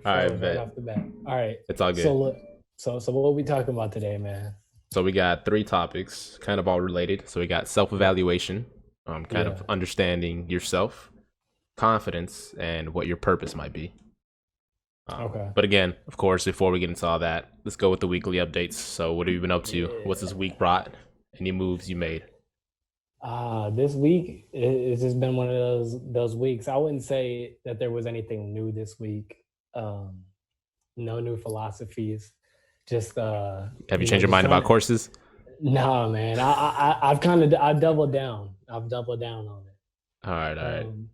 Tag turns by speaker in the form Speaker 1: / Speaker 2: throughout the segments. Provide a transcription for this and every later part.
Speaker 1: All right,
Speaker 2: Froze right
Speaker 1: bet.
Speaker 2: off the bat. All right.
Speaker 1: It's all
Speaker 2: So
Speaker 1: good.
Speaker 2: look, so what are we talking about today, man?
Speaker 1: So we got three topics, kind of all related. So we got
Speaker 2: Yeah.
Speaker 1: self-evaluation, kind of
Speaker 2: Yeah.
Speaker 1: understanding yourself, confidence, and what your purpose might be.
Speaker 2: Okay.
Speaker 1: But again, of course, before we get into all that, let's go with the weekly updates. So what have you been up to? What's this
Speaker 2: Yeah.
Speaker 1: week brought? Any moves you made?
Speaker 2: This week it's just been one of those weeks. I wouldn't say that there was anything new this week. Um, no new philosophies. Just
Speaker 1: Have you changed your
Speaker 2: just
Speaker 1: mind
Speaker 2: trying
Speaker 1: about
Speaker 2: to.
Speaker 1: courses?
Speaker 2: Nah, man. I've doubled down. I've doubled down on it.
Speaker 1: All right, all right.
Speaker 2: Um,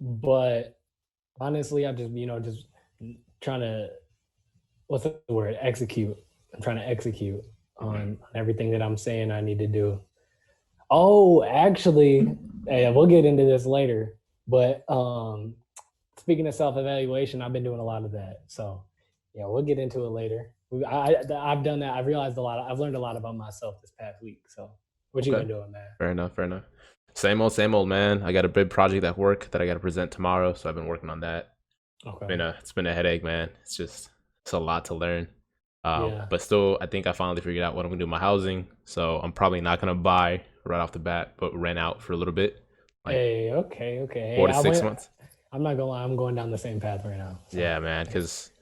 Speaker 2: but honestly, I just just trying to, what's the word? Execute. I'm trying to execute
Speaker 1: Mhm.
Speaker 2: on everything that I'm saying I need to do. Oh, actually, hey, we'll get into this later. But speaking of self-evaluation, I've been doing a lot of that. So yeah, we'll get into it later. I've done that. I've realized a lot. I've learned a lot about myself this past week. So what you
Speaker 1: Okay,
Speaker 2: been doing, man?
Speaker 1: fair enough, fair enough. Same old, man. I got a big project at work that I got to present tomorrow, so I've been working on that.
Speaker 2: Okay.
Speaker 1: It's been a headache, man. It's a lot to learn.
Speaker 2: Yeah.
Speaker 1: But still, I think I finally figured out what I'm gonna do with my housing. So I'm probably not gonna buy right off the bat, but rent out for a little bit, like
Speaker 2: Hey, okay, okay. Hey,
Speaker 1: 4 to 6 months.
Speaker 2: I'm not gonna lie, I'm going down the same path right now. So
Speaker 1: Yeah, man.
Speaker 2: hey.
Speaker 1: Because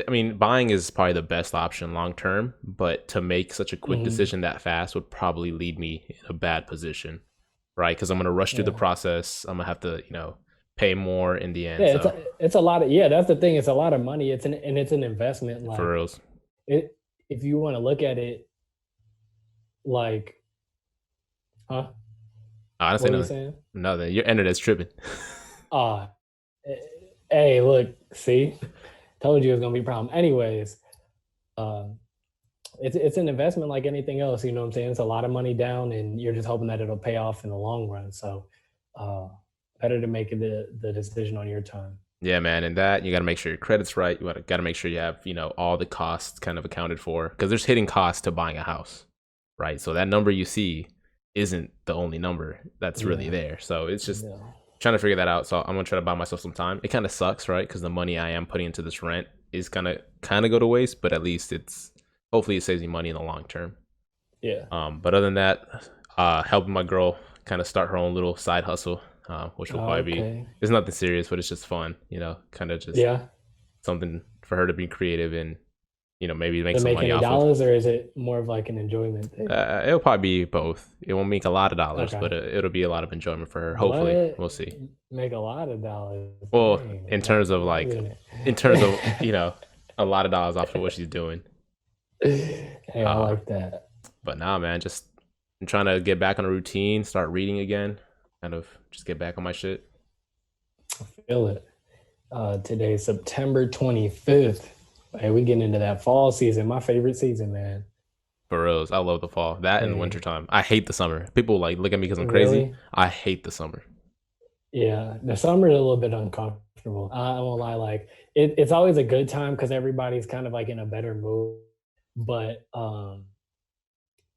Speaker 1: I mean, buying is probably the best option long term, but to make such a quick
Speaker 2: Mhm.
Speaker 1: decision that fast would probably lead me in a bad position, right? Because I'm gonna rush through the
Speaker 2: Yeah.
Speaker 1: process. I'm gonna have to, pay more in the
Speaker 2: Yeah,
Speaker 1: end. So
Speaker 2: it's a lot of, yeah, that's the thing. It's a lot of money. It's an investment.
Speaker 1: for
Speaker 2: Like
Speaker 1: reals,
Speaker 2: it, if you want to look at it like, huh?
Speaker 1: honestly,
Speaker 2: What were you
Speaker 1: nothing.
Speaker 2: saying?
Speaker 1: Nothing. Your internet's tripping.
Speaker 2: Uh eh, hey, look, see, told you it was gonna be a problem. Anyways, um, it's an investment like anything else. You know what I'm saying? It's a lot of money down, and you're just hoping that it'll pay off in the long run. So, uh, better to make the decision on your time.
Speaker 1: Yeah, man, and that you got to make sure your credit's right. You got to make sure you have all the costs kind of accounted for because there's hidden costs to buying a house, right? So that number you see isn't the only number that's really
Speaker 2: Yeah,
Speaker 1: there. So it's just
Speaker 2: yeah,
Speaker 1: trying to figure that out. So I'm gonna try to buy myself some time. It kind of sucks, right? Because the money I am putting into this rent is gonna kind of go to waste, but at least it's hopefully it saves me money in the long term.
Speaker 2: yeah.
Speaker 1: But other than that, helping my girl kind of start her own little side hustle, which will probably be
Speaker 2: Okay.
Speaker 1: it's nothing serious, but it's just fun, kind of just
Speaker 2: Yeah.
Speaker 1: something for her to be creative and maybe make
Speaker 2: To
Speaker 1: some
Speaker 2: make
Speaker 1: money
Speaker 2: any
Speaker 1: off of.
Speaker 2: dollars, or is it more of like an enjoyment thing?
Speaker 1: It'll probably be both. It won't make a lot of dollars,
Speaker 2: Okay.
Speaker 1: but it'll be a lot of enjoyment for her. Hopefully,
Speaker 2: What?
Speaker 1: we'll see.
Speaker 2: Make a lot of dollars.
Speaker 1: Well,
Speaker 2: Dang.
Speaker 1: in terms of
Speaker 2: Wait a
Speaker 1: like,
Speaker 2: minute.
Speaker 1: in terms of a lot of dollars off of what she's doing.
Speaker 2: Hey, I
Speaker 1: Uh,
Speaker 2: like that.
Speaker 1: but nah, man, just I'm trying to get back on a routine, start reading again, kind of just get back on my shit.
Speaker 2: I feel it. Today's September 25th. Hey, we getting into that fall season. My favorite season, man.
Speaker 1: For reals, I love the fall. That and
Speaker 2: Hey,
Speaker 1: wintertime. I hate the summer. People like look at me because I'm crazy.
Speaker 2: really?
Speaker 1: I hate the summer.
Speaker 2: Yeah, the summer is a little bit uncomfortable. I won't lie. Like it's always a good time because everybody's kind of like in a better mood. But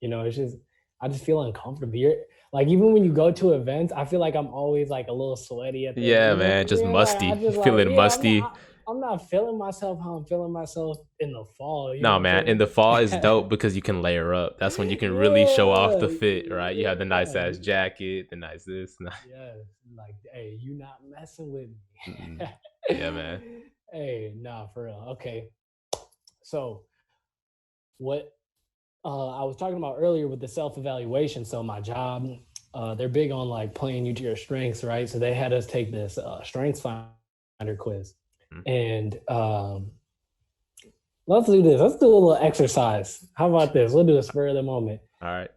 Speaker 2: it's just, I just feel uncomfortable. Like even when you go to events, I feel like I'm always like a little sweaty at the end.
Speaker 1: Yeah,
Speaker 2: You know what
Speaker 1: man,
Speaker 2: I
Speaker 1: just
Speaker 2: mean? Like I
Speaker 1: musty.
Speaker 2: just like,
Speaker 1: Feeling
Speaker 2: yeah,
Speaker 1: musty.
Speaker 2: I'm not feeling myself how I'm feeling myself in the fall. You know
Speaker 1: No,
Speaker 2: what I'm
Speaker 1: man. In the
Speaker 2: saying?
Speaker 1: fall is dope because you can layer up. That's when you can really show off
Speaker 2: Yeah,
Speaker 1: the fit, right? You have the nice
Speaker 2: yeah,
Speaker 1: ass jacket, the nice this.
Speaker 2: yes. Like, hey, you not messing with
Speaker 1: Mm-mm.
Speaker 2: me.
Speaker 1: Yeah, man.
Speaker 2: Hey, nah, for real. Okay, so what I was talking about earlier with the self evaluation. So my job, they're big on like playing you to your strengths, right? So they had us take this strengths finder quiz,
Speaker 1: Mm.
Speaker 2: and let's do this. Let's do a little exercise. How about this? We'll do a spur of the moment.
Speaker 1: All right.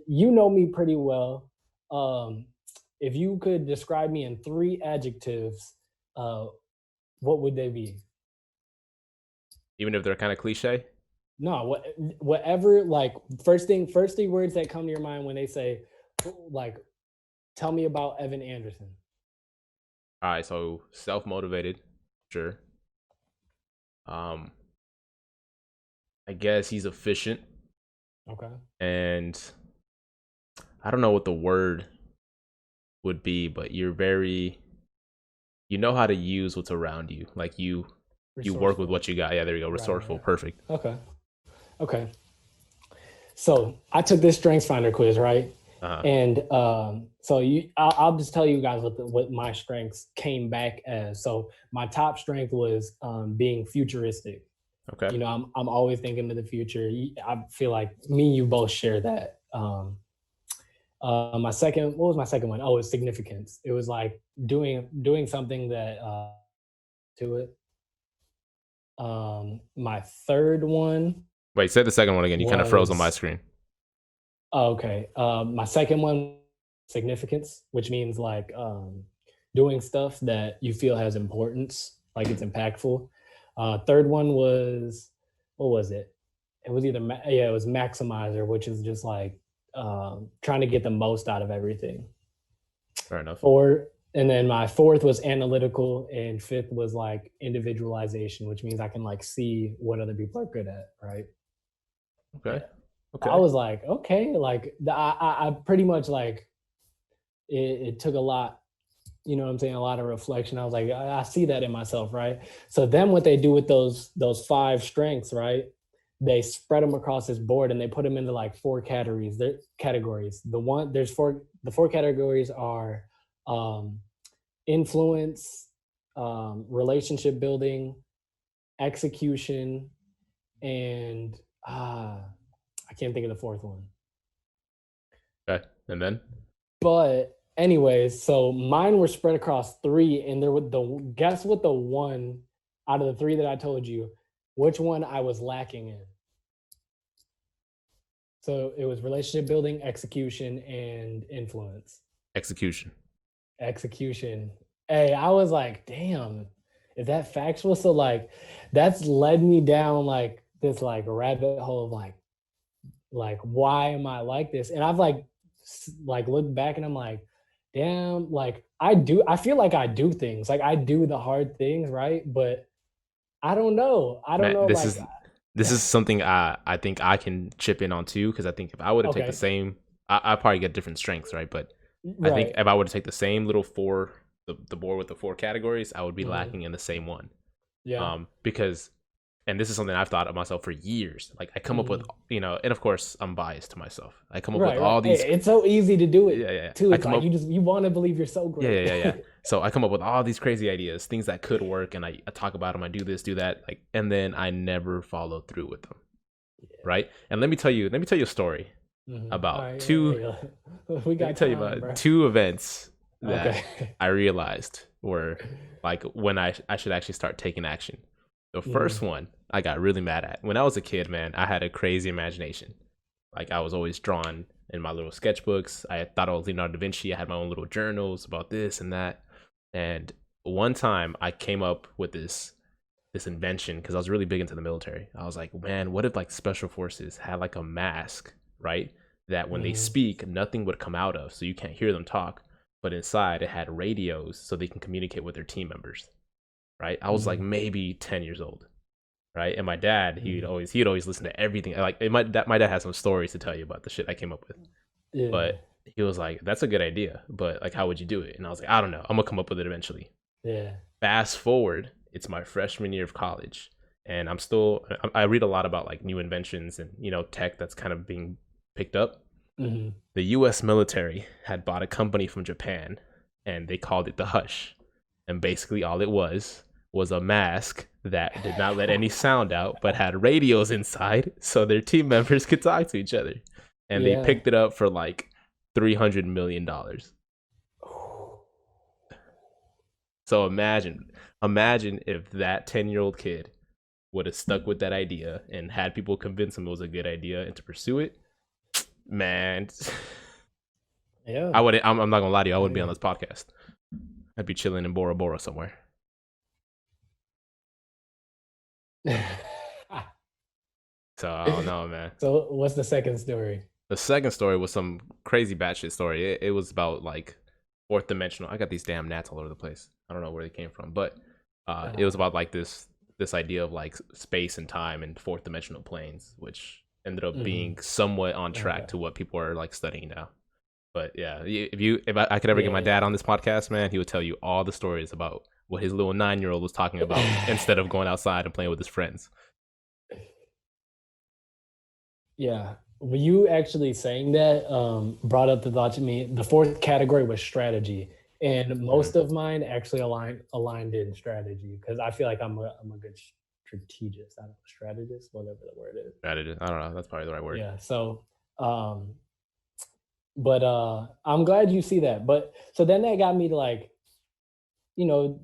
Speaker 2: You know me pretty well. Um, if you could describe me in three adjectives, uh, what would they be?
Speaker 1: Even if they're kind of cliche.
Speaker 2: No, whatever. Like first three words that come to your mind when they say, like, tell me about Evan Anderson.
Speaker 1: All right. So self motivated, sure. Um, I guess he's efficient,
Speaker 2: Okay.
Speaker 1: and I don't know what the word would be, but you know how to use what's around you. Like You work with
Speaker 2: Resourceful.
Speaker 1: what you got. Yeah, there you go. Resourceful.
Speaker 2: Right.
Speaker 1: Perfect.
Speaker 2: Okay. Okay. So I took this Strengths Finder quiz, right?
Speaker 1: Uh-huh.
Speaker 2: And so I'll just tell you guys what my strengths came back as. So my top strength was being futuristic.
Speaker 1: Okay.
Speaker 2: You know, I'm always thinking to the future. I feel like me and you both share that. My second, what was my second one? Oh, it's significance. It was like doing something that to it. My third one
Speaker 1: Wait, say the second one again. You kind of froze on my
Speaker 2: was
Speaker 1: screen.
Speaker 2: okay. My second one, significance, which means like doing stuff that you feel has importance, like it's impactful. Third one was, what was it? It was either yeah, it was maximizer, which is just like trying to get the most out of everything.
Speaker 1: Fair enough.
Speaker 2: Or and then my fourth was analytical, and fifth was like individualization, which means I can like see what other people are good at, right?
Speaker 1: Okay.
Speaker 2: Yeah. I
Speaker 1: Okay.
Speaker 2: was like, okay, like I pretty much like it took a lot, you know what I'm saying, a lot of reflection. I was like, I see that in myself, right? So then what they do with those five strengths, right? They spread them across this board and they put them into like four categories. They're categories. The four categories are um, influence, relationship building, execution, and I can't think of the fourth one.
Speaker 1: Okay. And then?
Speaker 2: But anyways, so mine were spread across three, and there would the guess what the one out of the three that I told you, which one I was lacking in. So it was relationship building, execution, and influence.
Speaker 1: Execution.
Speaker 2: Execution. Hey, I was like, damn, is that factual? So like that's led me down like this like rabbit hole of like why am I like this? And I've like looked back and I'm like, damn, like I feel like I do things. Like I do the hard things, right? But I don't know. I don't
Speaker 1: Man,
Speaker 2: know
Speaker 1: this
Speaker 2: like
Speaker 1: is this is something I think I can chip in on too, because I think if I were to take the
Speaker 2: okay.
Speaker 1: same, I probably get different strengths, right? But I think
Speaker 2: Right.
Speaker 1: if I were to take the same little the board with the four categories, I would be
Speaker 2: Hmm.
Speaker 1: lacking in the same one.
Speaker 2: Yeah.
Speaker 1: Because, and this is something I've thought of myself for years. Like I come up with,
Speaker 2: Hmm.
Speaker 1: and of course I'm biased to myself. I come up with
Speaker 2: Right, right.
Speaker 1: all
Speaker 2: Hey,
Speaker 1: these,
Speaker 2: it's so easy to do it
Speaker 1: yeah, yeah, yeah.
Speaker 2: too.
Speaker 1: I
Speaker 2: It's
Speaker 1: come
Speaker 2: like
Speaker 1: up,
Speaker 2: you want to believe you're so
Speaker 1: yeah, yeah,
Speaker 2: great.
Speaker 1: yeah, yeah. So I come up with all these crazy ideas, things that could work, and I talk about them. I do this, do that, like, and then I never follow through with them, right? And let me tell you a story
Speaker 2: All
Speaker 1: about
Speaker 2: right,
Speaker 1: two.
Speaker 2: we
Speaker 1: Let me
Speaker 2: got
Speaker 1: tell you
Speaker 2: time,
Speaker 1: about
Speaker 2: bro.
Speaker 1: two events that
Speaker 2: Okay.
Speaker 1: I realized were like when I should actually start taking action. The first
Speaker 2: Hmm.
Speaker 1: one I got really mad at. When I was a kid, man, I had a crazy imagination. Like I was always drawn in my little sketchbooks. I thought I was Leonardo da Vinci. I had my own little journals about this and that. And one time I came up with this invention because I was really big into the military. I was like, man, what if like special forces had like a mask, right? That when they
Speaker 2: Hmm.
Speaker 1: speak, nothing would come out of, so you can't hear them talk. But inside, it had radios so they can communicate with their team members, right? I was like
Speaker 2: Hmm.
Speaker 1: maybe 10 years old, right? And my dad,
Speaker 2: Hmm.
Speaker 1: he'd always listen to everything. Like my dad has some stories to tell you about the shit I came up with,
Speaker 2: Yeah.
Speaker 1: but he was like, "That's a good idea, but like, how would you do it?" And I was like, "I don't know. I'm gonna come up with it eventually."
Speaker 2: Yeah.
Speaker 1: Fast forward, it's my freshman year of college, and I read a lot about like new inventions and tech that's kind of being picked up.
Speaker 2: Hmm.
Speaker 1: The US military had bought a company from Japan and they called it the Hush. And basically all it was a mask that did not let any sound out but had radios inside so their team members could talk to each other. And they
Speaker 2: Yeah.
Speaker 1: picked it up for like $300 million. So imagine if that 10-year-old kid would have stuck with that idea and had people convince him it was a good idea and to pursue it. Man,
Speaker 2: Yeah.
Speaker 1: I'm not gonna lie to you, I wouldn't be on
Speaker 2: Yeah.
Speaker 1: this podcast. I'd be chilling in Bora Bora somewhere. So I don't know, man.
Speaker 2: So what's the second story?
Speaker 1: The second story was some crazy batshit story. It was about like fourth dimensional. I got these damn gnats all over the place. I don't know where they came from, but it was
Speaker 2: Uh,
Speaker 1: about like this idea of like space and time and fourth dimensional planes, which ended up
Speaker 2: hmm.
Speaker 1: being somewhat on track
Speaker 2: Okay.
Speaker 1: to what people are like studying now. But yeah, if I could ever get
Speaker 2: Yeah,
Speaker 1: my dad
Speaker 2: yeah.
Speaker 1: on this podcast, man, he would tell you all the stories about what his little 9-year-old was talking about instead of going outside and playing with his friends.
Speaker 2: Yeah. When you actually saying that brought up the thought to me. The fourth category was strategy, and
Speaker 1: Mhm.
Speaker 2: most of mine actually aligned in strategy because I feel like I'm a good strategist. I don't know, strategist, whatever the word is.
Speaker 1: Strategy. I don't know. That's probably the right word.
Speaker 2: Yeah. So, um, but I'm glad you see that. But so then that got me to like, you know,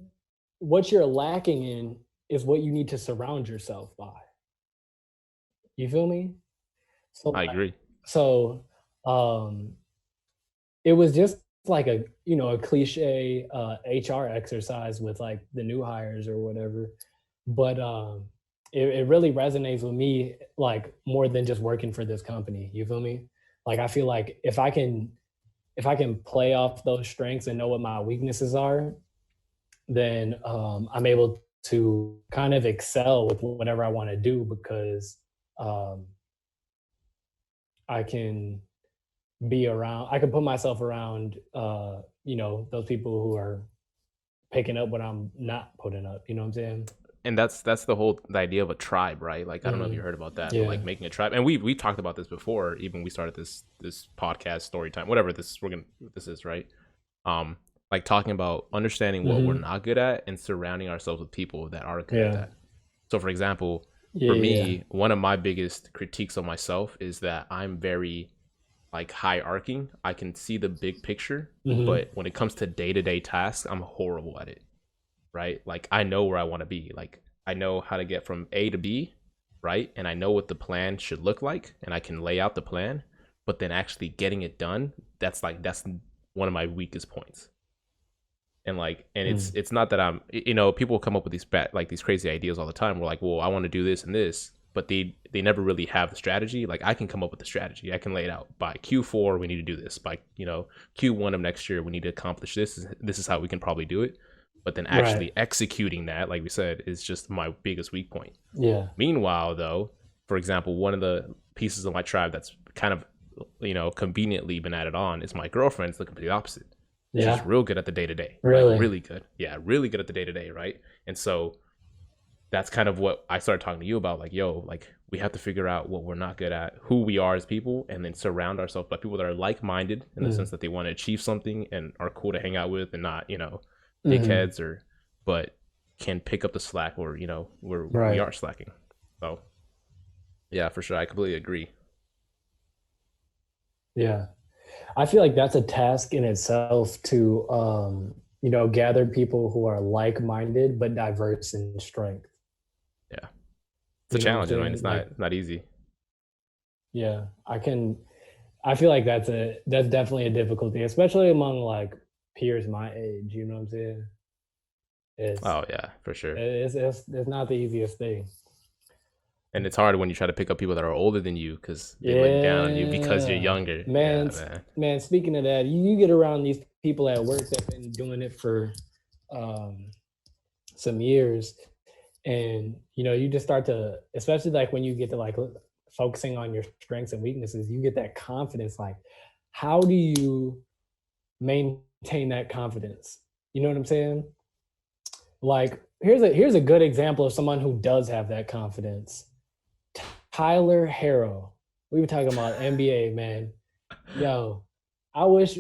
Speaker 2: what you're lacking in is what you need to surround yourself by. You feel me? So
Speaker 1: I
Speaker 2: like,
Speaker 1: agree.
Speaker 2: so um it was just like a a cliche HR exercise with like the new hires or whatever, but it really resonates with me like more than just working for this company. You feel me? Like I feel like if I can play off those strengths and know what my weaknesses are, then I'm able to kind of excel with whatever I want to do because um, I can be around. I can put myself around, those people who are picking up what I'm not putting up. You know what I'm saying?
Speaker 1: And that's the idea of a tribe, right? Like I don't know if you
Speaker 2: Mhm.
Speaker 1: heard about that, but
Speaker 2: Yeah.
Speaker 1: like making a tribe. And we talked about this before, even we started this podcast story time, whatever this is, right? Um, like talking about understanding what we're
Speaker 2: Hmm.
Speaker 1: not good at and surrounding ourselves with people that are good at
Speaker 2: Yeah.
Speaker 1: that. So for example,
Speaker 2: Yeah.
Speaker 1: for
Speaker 2: Yeah.
Speaker 1: me, one of my biggest critiques of myself is that I'm very like high arcing. I can see the big picture,
Speaker 2: Hmm.
Speaker 1: but when it comes to day-to-day tasks, I'm horrible at it, right? Like I know where I want to be. Like I know how to get from A to B, right? And I know what the plan should look like and I can lay out the plan, but then actually getting it done, that's one of my weakest points. And like and
Speaker 2: Mm.
Speaker 1: it's not that I'm people come up with these crazy ideas all the time. We're like, well, I want to do this and this, but they never really have the strategy. Like I can come up with the strategy. I can lay it out. By Q4 we need to do this. By Q1 of next year we need to accomplish this. This is how we can probably do it. But then
Speaker 2: Right.
Speaker 1: actually executing that, like we said, is just my biggest weak point.
Speaker 2: Yeah.
Speaker 1: Meanwhile, though, for example, one of the pieces of my tribe that's kind of conveniently been added on is my girlfriend's the complete opposite. She's
Speaker 2: Yeah.
Speaker 1: real good at the day to day, like
Speaker 2: Really.
Speaker 1: really good. Yeah, really good at the day to day, right? And so that's kind of what I started talking to you about. Like, yo, like we have to figure out what we're not good at, who we are as people, and then surround ourselves by people that are like minded in the
Speaker 2: Mm.
Speaker 1: sense that they want to achieve something and are cool to hang out with and not,
Speaker 2: Hmm.
Speaker 1: dickheads but can pick up the slack where, where we
Speaker 2: Right.
Speaker 1: are slacking. So yeah, for sure. I completely agree.
Speaker 2: Yeah. I feel like that's a task in itself to gather people who are like-minded but diverse in strength.
Speaker 1: Yeah. It's a
Speaker 2: You know what I'm
Speaker 1: challenge, man.
Speaker 2: saying?
Speaker 1: It's
Speaker 2: Like,
Speaker 1: not easy.
Speaker 2: yeah, I feel like that's definitely a difficulty, especially among like peers my age. You know what I'm saying? It's
Speaker 1: Oh yeah, for sure.
Speaker 2: it's not the easiest thing.
Speaker 1: And it's hard when you try to pick up people that are older than you because they look down on you because you're
Speaker 2: Yeah,
Speaker 1: younger.
Speaker 2: man,
Speaker 1: Yeah, man.
Speaker 2: man. Speaking of that, you get around these people at work that've been doing it for um, some years, and you just start to, especially like when you get to like focusing on your strengths and weaknesses, you get that confidence. Like, how do you maintain that confidence? You know what I'm saying? Like, here's a good example of someone who does have that confidence. Tyler Harrow. We were talking about NBA, man. Yo, I wish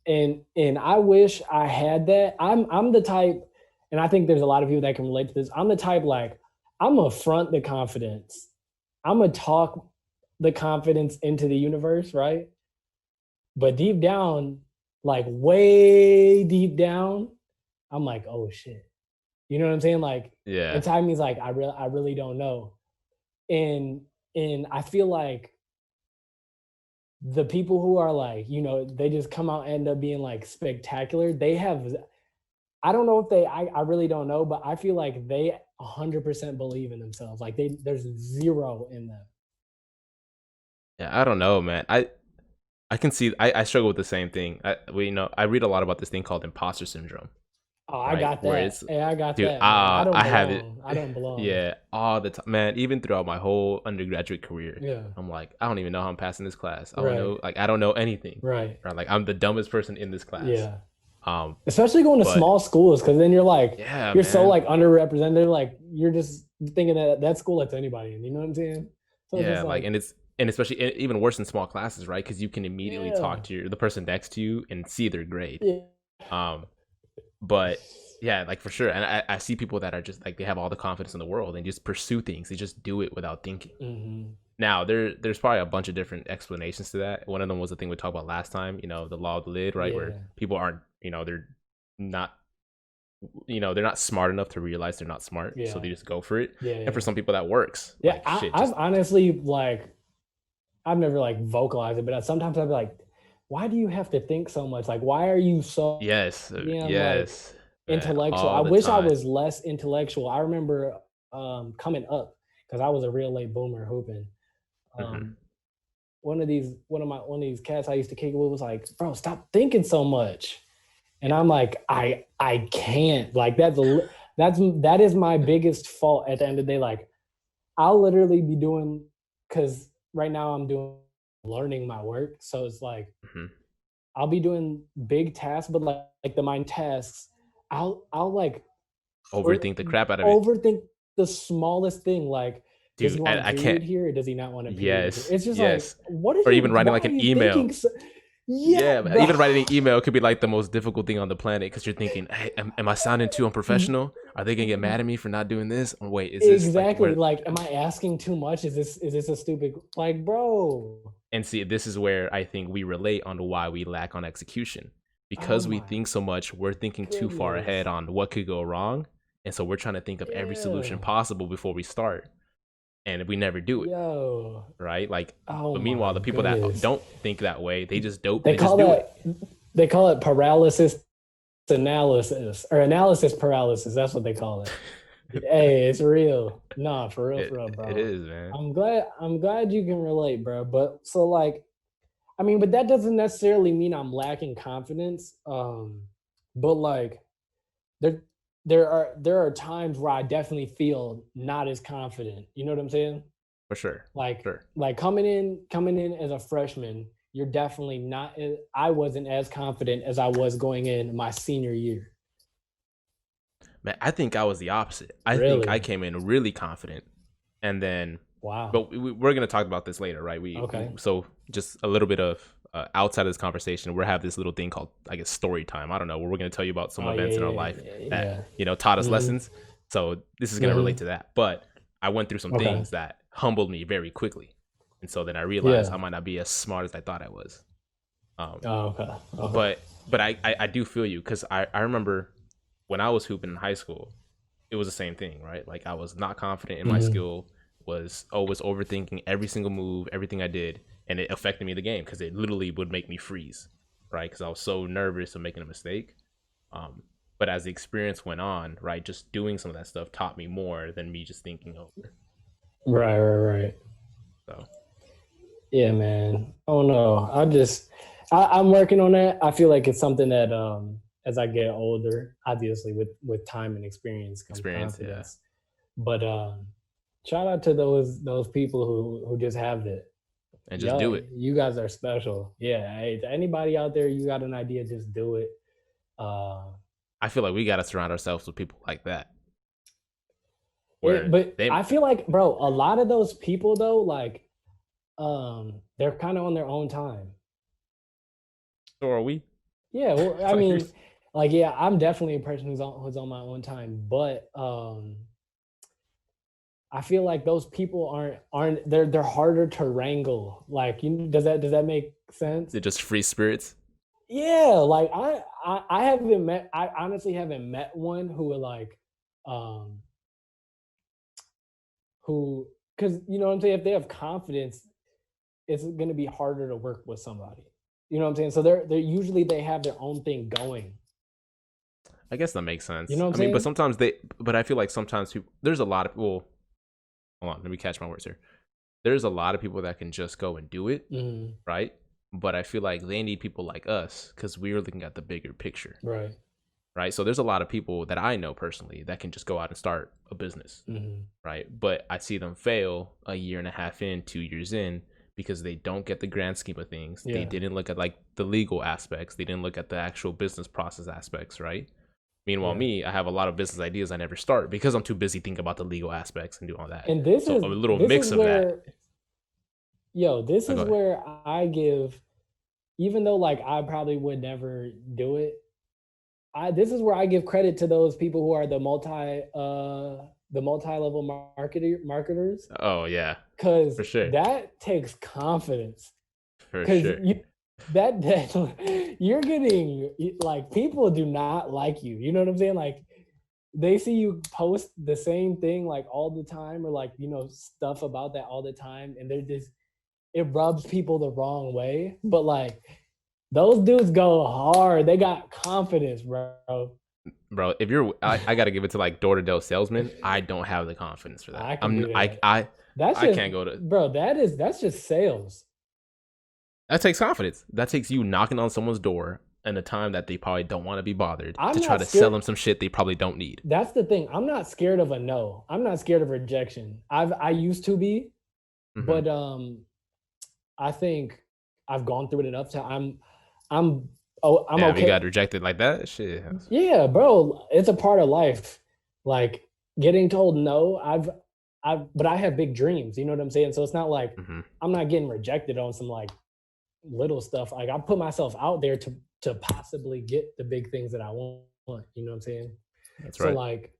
Speaker 2: and I wish I had that. I'm the type, and I think there's a lot of people that can relate to this. I'm the type like I'm gonna front the confidence. I'm gonna talk the confidence into the universe, right? But deep down, like way deep down, I'm like, oh shit. You know what I'm saying? Like
Speaker 1: Yeah.
Speaker 2: inside me is like, I really don't know. And and I feel like the people who are like, they just come out and end up being like spectacular. They have, I don't know if I really don't know, but I feel like they 100% believe in themselves. Like there's zero in them.
Speaker 1: Yeah, I don't know, man. I can see I struggle with the same thing. I read a lot about this thing called imposter syndrome,
Speaker 2: Oh, I
Speaker 1: right?
Speaker 2: got
Speaker 1: Where
Speaker 2: that.
Speaker 1: it's
Speaker 2: Hey, I got
Speaker 1: dude,
Speaker 2: that, man. I don't
Speaker 1: I have it
Speaker 2: belong. I don't belong.
Speaker 1: yeah, all the time. Man, even throughout my whole undergraduate career,
Speaker 2: Yeah.
Speaker 1: I'm like, I don't even know how I'm passing this class. I don't
Speaker 2: Right.
Speaker 1: know, like I don't know anything.
Speaker 2: Right.
Speaker 1: Or like I'm the dumbest person in this class.
Speaker 2: Yeah. Especially going to
Speaker 1: But
Speaker 2: small schools, because then you're like,
Speaker 1: yeah,
Speaker 2: you're so
Speaker 1: man.
Speaker 2: like underrepresented. Like you're just thinking that school lets anybody in. You know what I'm saying? So it's
Speaker 1: Yeah,
Speaker 2: just
Speaker 1: like,
Speaker 2: like,
Speaker 1: and especially even worse in small classes, right? Because you can immediately
Speaker 2: yeah,
Speaker 1: talk to the person next to you and see their grade.
Speaker 2: yeah.
Speaker 1: Um, but yeah, like for sure. And I see people that are just like they have all the confidence in the world and just pursue things. They just do it without thinking.
Speaker 2: Mm-hmm.
Speaker 1: Now there's probably a bunch of different explanations to that. One of them was the thing we talked about last time. The law of the lid, right? Where
Speaker 2: Yeah,
Speaker 1: people aren't, they're not, they're not smart enough to realize they're not smart, so
Speaker 2: yeah,
Speaker 1: they just go for it.
Speaker 2: yeah,
Speaker 1: And for
Speaker 2: yeah.
Speaker 1: some people that works.
Speaker 2: Yeah,
Speaker 1: Like shit,
Speaker 2: I've
Speaker 1: just
Speaker 2: honestly like I've never like vocalized it, but sometimes I'd be like, why do you have to think so much? Like, why are you so
Speaker 1: yes,
Speaker 2: damn like
Speaker 1: yes, man,
Speaker 2: intellectual? I
Speaker 1: all the
Speaker 2: wish I
Speaker 1: time.
Speaker 2: was less intellectual. I remember coming up because I was a real late boomer hooping.
Speaker 1: Hmm.
Speaker 2: Um, one of these cats I used to kick it with was like, bro, stop thinking so much. And I'm like, I can't. Like that is my biggest fault at the end of the day. Like I'll literally be doing, because right now I'm doing learning my work. So it's like
Speaker 1: Hmm.
Speaker 2: I'll be doing big tasks, but like the mind tasks, I'll like
Speaker 1: Overthink the crap out of it,
Speaker 2: overthink the smallest thing. Like, does he
Speaker 1: dude.
Speaker 2: want a
Speaker 1: I can't.
Speaker 2: period here or does he not want a period here?
Speaker 1: Yes,
Speaker 2: It's just like,
Speaker 1: yes. Or even writing
Speaker 2: why
Speaker 1: like
Speaker 2: are
Speaker 1: an
Speaker 2: you
Speaker 1: email.
Speaker 2: thinking so? Yeah,
Speaker 1: Yeah,
Speaker 2: bro.
Speaker 1: even writing an email could be like the most difficult thing on the planet because you're thinking, hey, am I sounding too unprofessional? Are they gonna get mad at me for not doing this? Or wait, is this like
Speaker 2: Exactly.
Speaker 1: where?
Speaker 2: Like, am I asking too much? Is this a stupid, like, bro?
Speaker 1: And see, this is where I think we relate on to why we lack on execution.
Speaker 2: Oh
Speaker 1: Because we
Speaker 2: my
Speaker 1: think so much, we're thinking too far ahead
Speaker 2: goodness.
Speaker 1: on what could go wrong. And so we're trying to think of every solution
Speaker 2: Yeah.
Speaker 1: possible before we start. And we never do it,
Speaker 2: Yo.
Speaker 1: right? Like,
Speaker 2: Oh
Speaker 1: but meanwhile,
Speaker 2: my
Speaker 1: the people that
Speaker 2: goodness.
Speaker 1: don't think that way, they just dope,
Speaker 2: They
Speaker 1: they just
Speaker 2: call
Speaker 1: do it.
Speaker 2: that they call it paralysis analysis, or analysis paralysis. That's what they call it. Hey, it's real. Nah, for real,
Speaker 1: It
Speaker 2: bro.
Speaker 1: is, man.
Speaker 2: I'm glad you can relate, bro. But so like, I mean, but that doesn't necessarily mean I'm lacking confidence. But like there there are times where I definitely feel not as confident. You know what I'm saying?
Speaker 1: For sure.
Speaker 2: Like
Speaker 1: Sure.
Speaker 2: coming in as a freshman, you're definitely not. I wasn't as confident as I was going in my senior year.
Speaker 1: Man, I think I was the opposite. I think I
Speaker 2: Really?
Speaker 1: came in really confident, and then,
Speaker 2: Wow.
Speaker 1: but we're gonna talk about this later, right?
Speaker 2: Okay.
Speaker 1: So just a little bit of outside of this conversation, we're have this little thing called, I guess, story time. I don't know, where we're gonna tell you about some
Speaker 2: Oh yeah,
Speaker 1: events in our
Speaker 2: yeah,
Speaker 1: life
Speaker 2: yeah,
Speaker 1: that
Speaker 2: yeah.
Speaker 1: taught us
Speaker 2: Mm-hmm.
Speaker 1: lessons. So this is gonna relate
Speaker 2: Mm-hmm.
Speaker 1: to that. But I went through some
Speaker 2: Okay.
Speaker 1: things that humbled me very quickly, and so then I realized
Speaker 2: Yeah.
Speaker 1: I might not be as smart as I thought I was. Um,
Speaker 2: Oh, okay. Okay.
Speaker 1: but I do feel you because I remember when I was hooping in high school, it was the same thing, right? Like I was not confident in my
Speaker 2: Mm-hmm.
Speaker 1: skill, was always overthinking every single move, everything I did, and it affected me in the game because it literally would make me freeze, right? Because I was so nervous of making a mistake. Um, but as the experience went on, right, just doing some of that stuff taught me more than me just thinking over.
Speaker 2: Right. Right. Right.
Speaker 1: So
Speaker 2: Yeah, man. Oh no. I'm working on that. I feel like it's something that as I get older, obviously with time and experience comes
Speaker 1: experience, yeah,
Speaker 2: confidence. But shout out to those people who just have it.
Speaker 1: and just
Speaker 2: Yo,
Speaker 1: do it.
Speaker 2: you guys are special. Yeah. Hey, to anybody out there, you got an idea, just do it. Uh
Speaker 1: I feel like we got to surround ourselves with people like that, where
Speaker 2: but
Speaker 1: they,
Speaker 2: I feel like, bro, a lot of those people though, like they're kind of on their own time.
Speaker 1: so are we.
Speaker 2: Yeah, well, I
Speaker 1: Like,
Speaker 2: mean, like, yeah, I'm definitely a person who's on my own time, but I feel like those people aren't they're harder to wrangle. Like, does that make sense?
Speaker 1: they're just free spirits.
Speaker 2: Yeah, like I haven't met I honestly haven't met one who would like um who, because you know what I'm saying, if they have confidence, it's gonna be harder to work with somebody. You know what I'm saying? So they're usually they have their own thing going.
Speaker 1: I guess that makes
Speaker 2: You
Speaker 1: sense.
Speaker 2: know what I'm
Speaker 1: I mean, but
Speaker 2: saying?
Speaker 1: sometimes but I feel like sometimes people, there's a lot of, well, hold on, let me catch my words here. There's a lot of people that can just go and do it,
Speaker 2: Mhm.
Speaker 1: right? But I feel like they need people like us because we're looking at the bigger picture,
Speaker 2: Right.
Speaker 1: right? So there's a lot of people that I know personally that can just go out and start a business,
Speaker 2: Mhm.
Speaker 1: right? But I see them fail a year and a half in, 2 years in, because they don't get the grand scheme of things.
Speaker 2: Yeah.
Speaker 1: They didn't look at like the legal aspects. They didn't look at the actual business process aspects, right? Meanwhile, me, I have a lot of business ideas I never start because I'm too busy thinking about the legal aspects and do all that.
Speaker 2: And this
Speaker 1: so
Speaker 2: is
Speaker 1: a little
Speaker 2: this
Speaker 1: mix
Speaker 2: is
Speaker 1: of
Speaker 2: where,
Speaker 1: that.
Speaker 2: this
Speaker 1: Oh,
Speaker 2: is
Speaker 1: go ahead.
Speaker 2: where I give, even though like I probably would never do it, this is where I give credit to those people who are the multi-level marketers,
Speaker 1: Oh yeah,
Speaker 2: because
Speaker 1: for sure,
Speaker 2: that takes confidence.
Speaker 1: for
Speaker 2: Because
Speaker 1: sure.
Speaker 2: that you're getting, like, people do not like you. You know what I'm saying? Like, they see you post the same thing like all the time, or like, stuff about that all the time, and they're just, it rubs people the wrong way. But like, those dudes go hard. They got confidence, bro.
Speaker 1: Bro, if you're, I gotta give it to like door-to-door salesman. I don't have the confidence for that.
Speaker 2: I can do that.
Speaker 1: I can't go to.
Speaker 2: Bro, that's just sales.
Speaker 1: That takes confidence. That takes you knocking on someone's door in a time that they probably don't want to be bothered to try to sell them some shit they probably don't need.
Speaker 2: That's the thing. I'm not scared of a no. I'm not scared of rejection. I used to be, but I think I've gone through it enough to I'm okay.
Speaker 1: You got rejected like that? Shit.
Speaker 2: Yeah, bro. It's a part of life. Like, getting told no, but I have big dreams. You know what I'm saying? So it's not like I'm not getting rejected on some like little stuff. Like, I put myself out there to possibly get the big things that I want. You know what I'm saying?
Speaker 1: That's right.
Speaker 2: So like,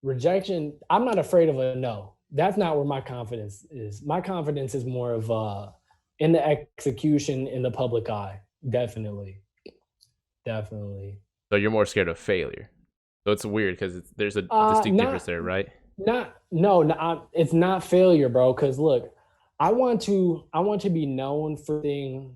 Speaker 2: rejection, I'm not afraid of a no. That's not where my confidence is. My confidence is more of in the execution, in the public eye. Definitely.
Speaker 1: So you're more scared of failure. So it's weird because there's a distinct difference there, right?
Speaker 2: No, it's not failure, bro. Because look, I want to be known for things.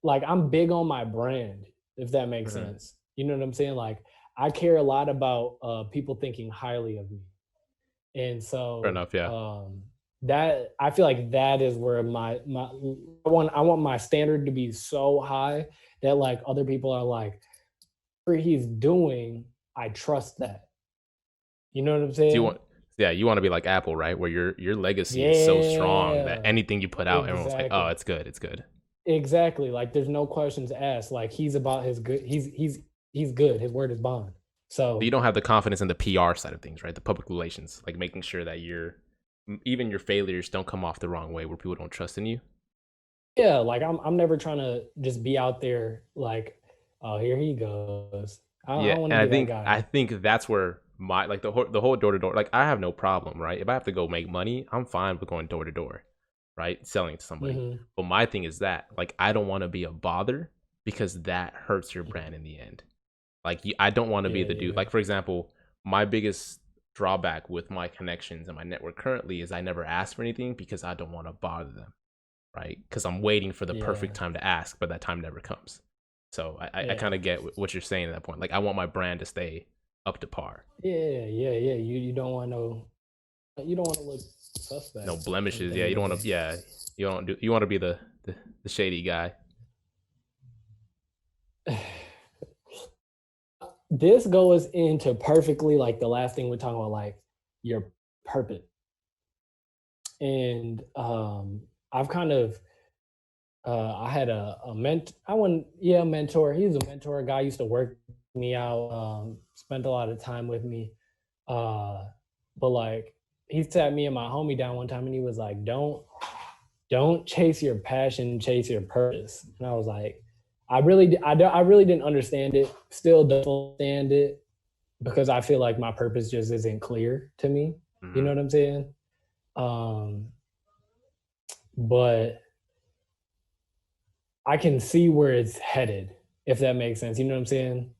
Speaker 2: Like, I'm big on my brand, if that makes sense. You know what I'm saying? Like, I care a lot about people thinking highly of me, and so
Speaker 1: fair enough, yeah.
Speaker 2: That, I feel like that is where I want my standard to be so high that like other people are like, whatever he's doing, I trust that. You know what I'm saying?
Speaker 1: You want to be like Apple, right? Where your legacy is so strong that anything you put out, everyone's like, oh, it's good.
Speaker 2: Exactly. Like, there's no questions asked. Like, he's about his good. He's good. His word is bond. So
Speaker 1: you don't have the confidence in the PR side of things, right? The public relations, like making sure that even your failures don't come off the wrong way where people don't trust in you.
Speaker 2: Yeah, like I'm never trying to just be out there like, oh, here he goes. I don't want to be that guy.
Speaker 1: I think that's where my like the whole door to door. Like, I have no problem, right? If I have to go make money, I'm fine with going door to door, right? Selling to somebody. But my thing is that, like, I don't want to be a bother because that hurts your brand in the end. Like, I don't want to be the dude. Like, for example, my biggest drawback with my connections and my network currently is I never ask for anything because I don't want to bother them, right? Because I'm waiting for the perfect time to ask, but that time never comes. So I kind of get what you're saying at that point. Like, I want my brand to stay up to par.
Speaker 2: Yeah. You don't want to look suspect.
Speaker 1: No blemishes. Yeah, you don't want to. Yeah, you want to be the shady guy.
Speaker 2: This goes into perfectly like the last thing we're talking about, like your purpose. And I've kind of I had a mentor. He was a mentor. A guy used to work me out, spent a lot of time with me. But like, he sat me and my homie down one time and he was like, don't chase your passion, chase your purpose. And I was like, I really didn't understand it. Still don't understand it because I feel like my purpose just isn't clear to me. You know what I'm saying? But I can see where it's headed, if that makes sense. You know what I'm saying?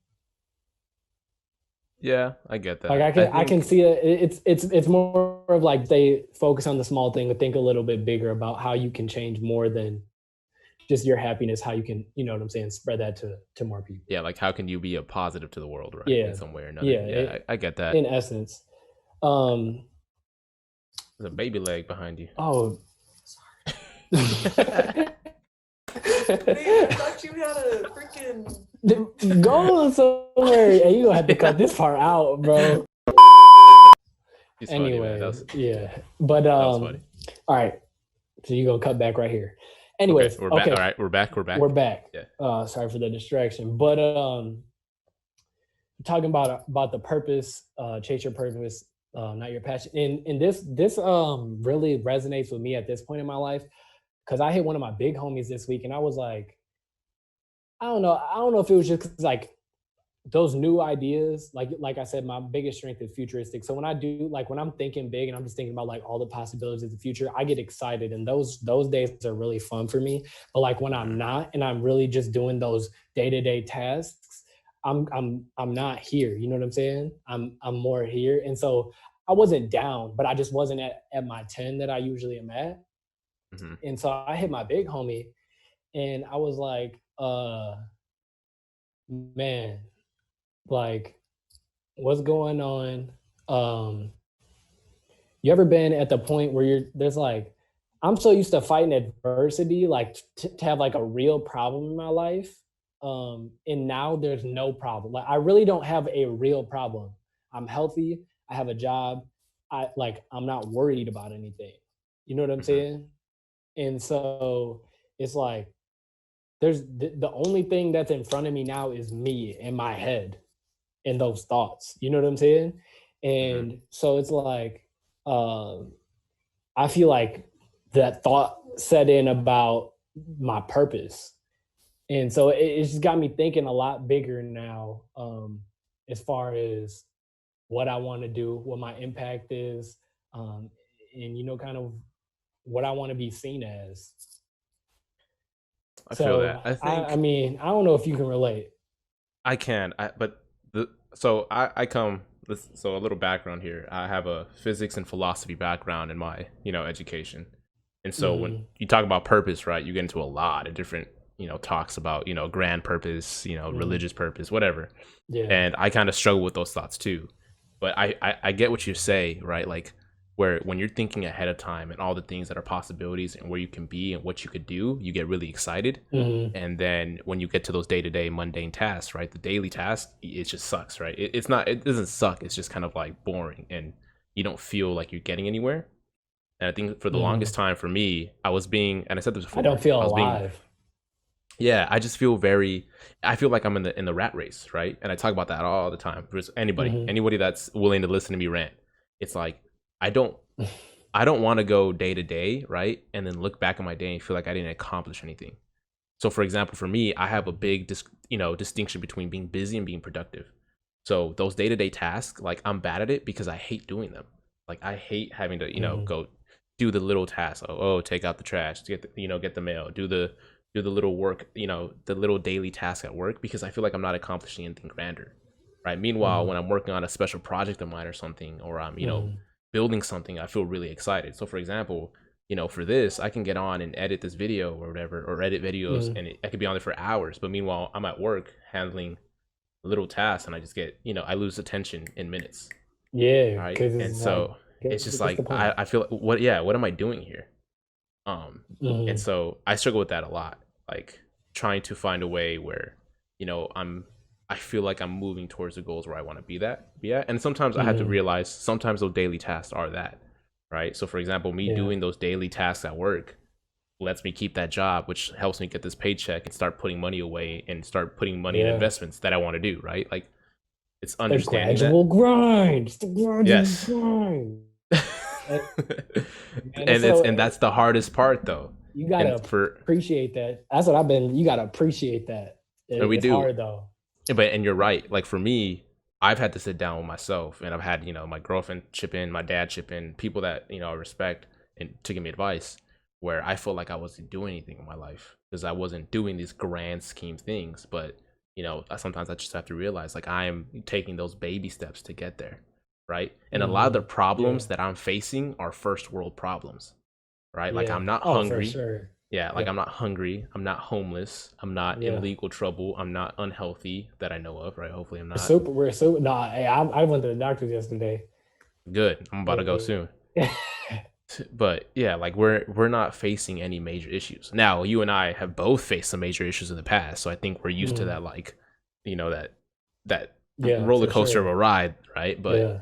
Speaker 1: Yeah, I get that.
Speaker 2: Like, I can see it. It's more of like, they focus on the small thing, but think a little bit bigger about how you can change more than just your happiness, how you can, you know what I'm saying, spread that to more people.
Speaker 1: Yeah, like, how can you be a positive to the world, right?
Speaker 2: Yeah.
Speaker 1: In some way or another.
Speaker 2: Yeah,
Speaker 1: I get that.
Speaker 2: In essence.
Speaker 1: There's a baby leg behind you.
Speaker 2: Oh.
Speaker 3: Sorry. I thought you had a freaking...
Speaker 2: Go somewhere. Hey, you gonna have to cut this part out, bro.
Speaker 1: He's
Speaker 2: anyway,
Speaker 1: funny,
Speaker 2: yeah. But
Speaker 1: that was funny.
Speaker 2: All right. So you're gonna cut back right here.
Speaker 1: Okay,
Speaker 2: Anyways,
Speaker 1: we're back. All right, we're back.
Speaker 2: we're back.
Speaker 1: Yeah.
Speaker 2: Sorry for the distraction, but talking about the purpose, chase your purpose, not your passion. And this really resonates with me at this point in my life because I hit one of my big homies this week, and I was like, I don't know if it was just 'cause, like those new ideas, like I said, my biggest strength is futuristic. So when I do, like when I'm thinking big and I'm just thinking about like all the possibilities of the future, I get excited, and those days are really fun for me. But like when I'm not, and I'm really just doing those day-to-day tasks, I'm not here. You know what I'm saying? I'm more here. And so I wasn't down, but I just wasn't at my 10 that I usually am at.
Speaker 1: Hmm.
Speaker 2: And so I hit my big homie, and I was like, man, like what's going on? Um, you ever been at the point where there's like, I'm so used to fighting adversity, like to have like a real problem in my life. And now there's no problem. Like I really don't have a real problem. I'm healthy. I have a job. I'm not worried about anything. You know what I'm
Speaker 1: Hmm.
Speaker 2: saying? And so it's like there's the only thing that's in front of me now is me in my head and those thoughts. You know what I'm saying?
Speaker 1: Hmm.
Speaker 2: And so it's like um I feel like that thought set in about my purpose. And so it just got me thinking a lot bigger now, as far as what I want to do, what my impact is, um, and kind of what I want to be seen as.
Speaker 1: I feel
Speaker 2: So
Speaker 1: that. I
Speaker 2: I
Speaker 1: think
Speaker 2: mean, I don't know if you can relate.
Speaker 1: I can. But I come. So a little background here. I have a physics and philosophy background in my education, and so when
Speaker 2: Hmm.
Speaker 1: you talk about purpose, right, you get into a lot of different talks about grand purpose,
Speaker 2: Hmm.
Speaker 1: religious purpose, whatever.
Speaker 2: Yeah.
Speaker 1: And I kind of struggle with those thoughts too. But I get what you say, right? Like where when you're thinking ahead of time and all the things that are possibilities and where you can be and what you could do, you get really excited.
Speaker 2: Hmm.
Speaker 1: And then when you get to those day-to-day mundane tasks, right? The daily task, it just sucks, right? It's not, it doesn't suck. It's just kind of like boring and you don't feel like you're getting anywhere. And I think for the
Speaker 2: Hmm.
Speaker 1: longest time for me, I was being, and I said this
Speaker 2: I don't
Speaker 1: before,
Speaker 2: feel
Speaker 1: I was being,
Speaker 2: alive.
Speaker 1: yeah, I just feel very, I feel like I'm in the rat race, right? And I talk about that all the time. There's
Speaker 2: Hmm.
Speaker 1: anybody that's willing to listen to me rant. It's like I don't I don't want to go day to day, right? And then look back at my day and feel like I didn't accomplish anything. So for example, for me, I have a big distinction between being busy and being productive. So those day-to-day tasks, like I'm bad at it because I hate doing them. Like I hate having to,
Speaker 2: Hmm.
Speaker 1: go do the little tasks. Take out the trash, get the mail, do the little work, the little daily task at work because I feel like I'm not accomplishing anything grander. Right. Meanwhile,
Speaker 2: Hmm.
Speaker 1: when I'm working on a special project of mine or something, or I'm,
Speaker 2: Hmm.
Speaker 1: building something, I feel really excited. So for example, for this, I can get on and edit this video or whatever, or edit videos,
Speaker 2: Hmm.
Speaker 1: and I could be on there for hours. But meanwhile, I'm at work handling little tasks, and I just get, I lose attention in minutes.
Speaker 2: Yeah,
Speaker 1: All right,
Speaker 2: because
Speaker 1: and
Speaker 2: it's like,
Speaker 1: so it's just
Speaker 2: what's the
Speaker 1: like
Speaker 2: point?
Speaker 1: I feel what, yeah, what am I doing here? Um, and
Speaker 2: Hmm.
Speaker 1: so I struggle with that a lot, like trying to find a way where, I feel like I'm moving towards the goals where I want to be at. And sometimes I have to
Speaker 2: Hmm.
Speaker 1: realize sometimes those daily tasks are that, right? So for example, me
Speaker 2: Yeah.
Speaker 1: doing those daily tasks at work lets me keep that job, which helps me get this paycheck and start putting money away and start putting money in
Speaker 2: Yeah.
Speaker 1: investments that I want to do, right? Like it's
Speaker 2: The
Speaker 1: understanding that.
Speaker 2: gradual grind. It's the gradual
Speaker 1: Yes.
Speaker 2: grind. And, man, it's
Speaker 1: And
Speaker 2: so
Speaker 1: that's the hardest part though.
Speaker 2: you
Speaker 1: And
Speaker 2: gotta appreciate that. That's what I've been. You gotta appreciate that.
Speaker 1: we
Speaker 2: It's
Speaker 1: do.
Speaker 2: hard though.
Speaker 1: And you're right. Like for me, I've had to sit down with myself and I've had, my girlfriend chip in, my dad chip in, people that, I respect and to give me advice where I felt like I wasn't doing anything in my life because I wasn't doing these grand scheme things. But, sometimes I just have to realize like I am taking those baby steps to get there. Right. And a lot of the
Speaker 2: Hmm. Yeah.
Speaker 1: problems that I'm facing are first world problems. Right. Like
Speaker 2: Yeah.
Speaker 1: I'm not
Speaker 2: Oh, for
Speaker 1: hungry.
Speaker 2: sure.
Speaker 1: Yeah, like
Speaker 2: Yeah.
Speaker 1: I'm not hungry, I'm not homeless, I'm not in
Speaker 2: Yeah.
Speaker 1: legal trouble, I'm not unhealthy that I know of, right? Hopefully I'm
Speaker 2: We're
Speaker 1: not.
Speaker 2: super. We're super. Nah, hey, I went to the doctor's yesterday.
Speaker 1: Good. I'm about to go
Speaker 2: Yeah.
Speaker 1: soon. But yeah, like we're not facing any major issues. Now, you and I have both faced some major issues in the past, so I think we're used to
Speaker 2: Mhm.
Speaker 1: that like, that that
Speaker 2: Yeah,
Speaker 1: roller
Speaker 2: for
Speaker 1: coaster of
Speaker 2: sure.
Speaker 1: a ride, right? But
Speaker 2: Yeah.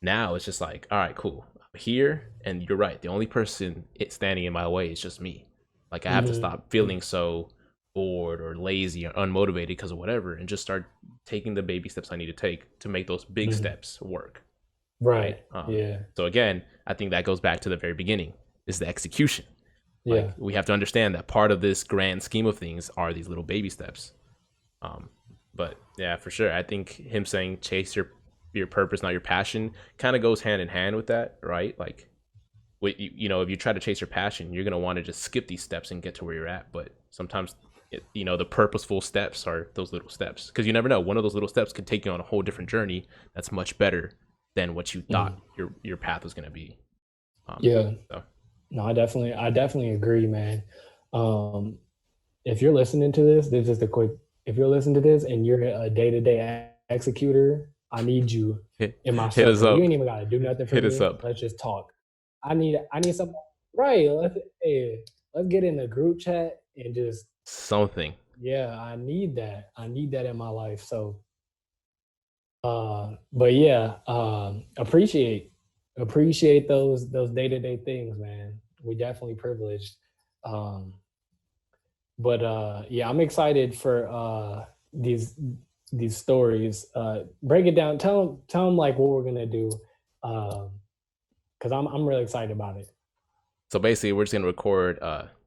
Speaker 1: now it's just like, all right, cool. here, and you're right. The only person standing in my way is just me. Like I have to stop feeling so bored or lazy or unmotivated because of whatever, and just start taking the baby steps I need to take to make those big steps work.
Speaker 2: Right.
Speaker 1: So again, I think that goes back to the very beginning, is the execution. Like we have to understand that part of this grand scheme of things are these little baby steps. But yeah, for sure, I think him saying chase your purpose, not your passion, kind of goes hand in hand with that, right? Like, if you try to chase your passion, you're gonna want to just skip these steps and get to where you're at. But sometimes, the purposeful steps are those little steps, because you never know. One of those little steps could take you on a whole different journey that's much better than what you thought your path was gonna be. So.
Speaker 2: No, I definitely agree, man. If you're listening to this, this is just a quick. If you're listening to this and you're a day-to-day executor, I need you in my circle.
Speaker 1: Hit us up.
Speaker 2: You ain't even gotta do nothing for me.
Speaker 1: Hit us up.
Speaker 2: Let's just talk. I need some. Right. Let's get in the group chat and just
Speaker 1: something.
Speaker 2: Yeah, I need that. I need that in my life. So, but yeah, appreciate those day-to-day things, man. We definitely privileged. But yeah, I'm excited for these stories. Break it down. Tell them like what we're gonna do, because I'm really excited about it.
Speaker 1: So basically, we're just gonna record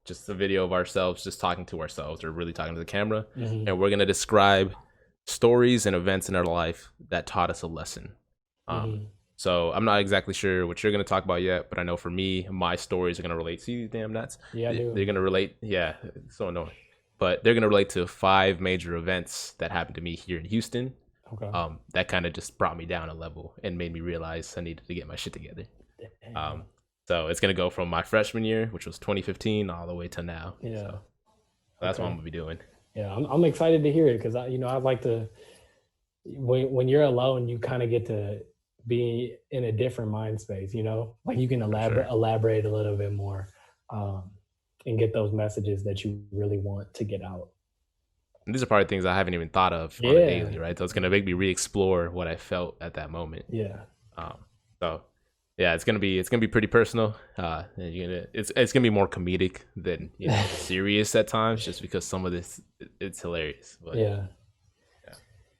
Speaker 1: just a video of ourselves, just talking to ourselves, or really talking to the camera, and we're gonna describe stories and events in our life that taught us a lesson. So I'm not exactly sure what you're going to talk about yet, but I know for me, my stories are going to relate. See these damn nuts?
Speaker 2: Yeah, I do.
Speaker 1: They're going to relate. Yeah, it's so annoying. But they're going to relate to 5 major events that happened to me here in Houston.
Speaker 2: Okay.
Speaker 1: That kind of just brought me down a level and made me realize I needed to get my shit together. So it's going to go from my freshman year, which was 2015, all the way to now.
Speaker 2: Yeah.
Speaker 1: So that's what I'm going to be doing.
Speaker 2: Yeah, I'm excited to hear it, because I like to, when you're alone, you kind of get to be in a different mind space, like you can elaborate a little bit more, and get those messages that you really want to get out.
Speaker 1: And these are probably things I haven't even thought of on a daily, right? So it's gonna make me re-explore what I felt at that moment.
Speaker 2: Yeah.
Speaker 1: So yeah, it's gonna be pretty personal. And it's gonna be more comedic than serious at times, just because some of this it's hilarious. But yeah,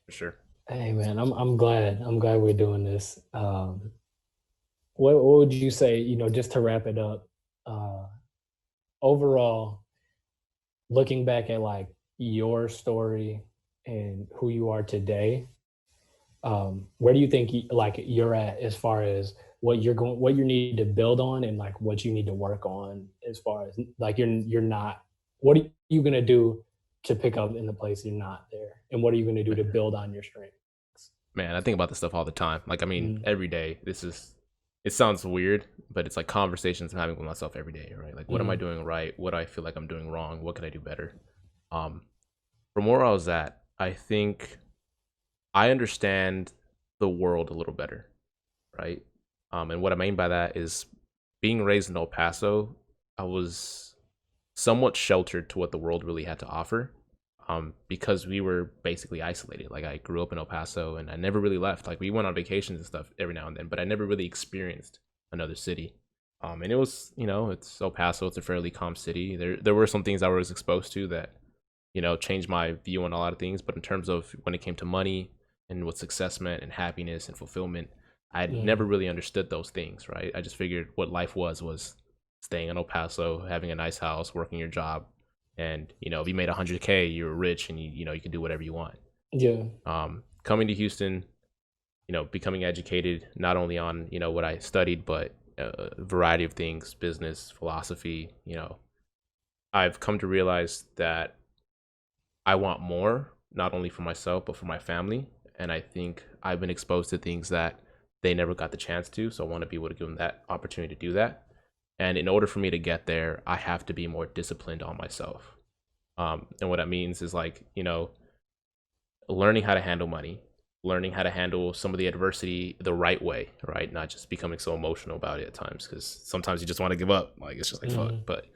Speaker 1: for sure.
Speaker 2: Hey man, I'm glad we're doing this. What would you say, just to wrap it up, overall, looking back at like your story and who you are today, where do you think you're at as far as what you need to build on, and like what you need to work on, as far as like you're not, what are you gonna do to pick up in the place you're not there, and what are you going to do to build on your strengths?
Speaker 1: Man, I think about this stuff all the time. Like, I mean, every day. It sounds weird, but it's like conversations I'm having with myself every day, right? Like, what am I doing right? What do I feel like I'm doing wrong? What can I do better? From where I was at, I think I understand the world a little better, right? And what I mean by that is, being raised in El Paso, I was somewhat sheltered to what the world really had to offer, because we were basically isolated. Like, I grew up in El Paso and I never really left. Like, we went on vacations and stuff every now and then, but I never really experienced another city. And it was, it's El Paso, it's a fairly calm city. There were some things I was exposed to that, changed my view on a lot of things. But in terms of when it came to money and what success meant and happiness and fulfillment, I had never really understood those things, right? I just figured what life was staying in El Paso, having a nice house, working your job, and if you made 100K, you were rich, and you could do whatever you want.
Speaker 2: Yeah.
Speaker 1: Coming to Houston, becoming educated not only on what I studied, but a variety of things, business, philosophy. I've come to realize that I want more, not only for myself but for my family, and I think I've been exposed to things that they never got the chance to, so I want to be able to give them that opportunity to do that. And in order for me to get there, I have to be more disciplined on myself. And what that means is, like, learning how to handle money, learning how to handle some of the adversity the right way, right? Not just becoming so emotional about it at times, because sometimes you just want to give up. Like, it's just like, fuck. But,